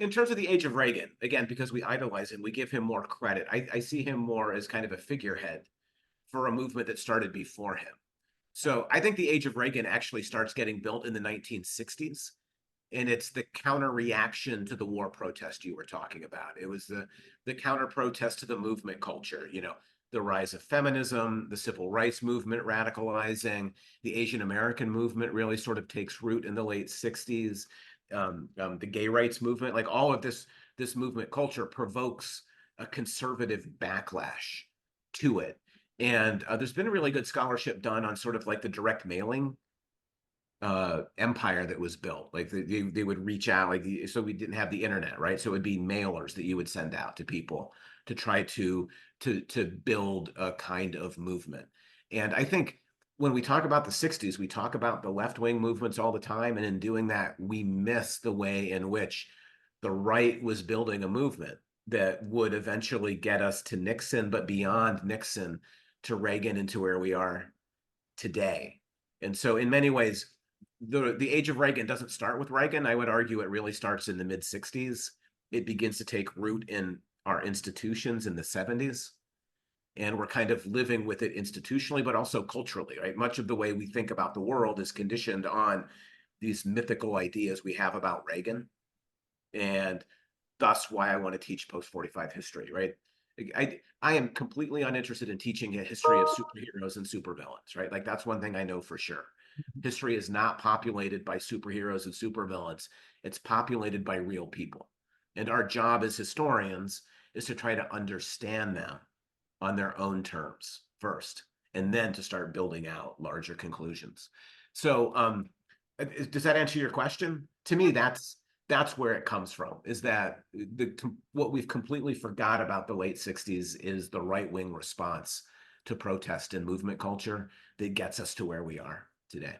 In terms of the age of Reagan, again, because we idolize him, we give him more credit. I see him more as kind of a figurehead for a movement that started before him. So I think the age of Reagan actually starts getting built in the 1960s. And it's the counter reaction to the war protest you were talking about. It was the counter protest to the movement culture, the rise of feminism, the civil rights movement radicalizing, the Asian American movement really sort of takes root in the late 60s. The gay rights movement, like all of this movement culture provokes a conservative backlash to it. And there's been a really good scholarship done on sort of like the direct mailing empire that was built. Like they would reach out, like so we didn't have the internet, right? So it would be mailers that you would send out to people to try to build a kind of movement. And I think when we talk about the 60s, we talk about the left-wing movements all the time. And in doing that, we miss the way in which the right was building a movement that would eventually get us to Nixon, but beyond Nixon to Reagan and to where we are today. And so in many ways, the age of Reagan doesn't start with Reagan. I would argue it really starts in the mid 60s. It begins to take root in our institutions in the 70s. And we're kind of living with it institutionally, but also culturally, right? Much of the way we think about the world is conditioned on these mythical ideas we have about Reagan. And thus why I want to teach post-45 history, right? I am completely uninterested in teaching a history of superheroes and supervillains, right? Like that's one thing I know for sure. History is not populated by superheroes and supervillains. It's populated by real people. And our job as historians is to try to understand them on their own terms first, and then to start building out larger conclusions. So does that answer your question? To me, that's where it comes from, is that what we've completely forgot about the late 60s is the right-wing response to protest and movement culture that gets us to where we are today.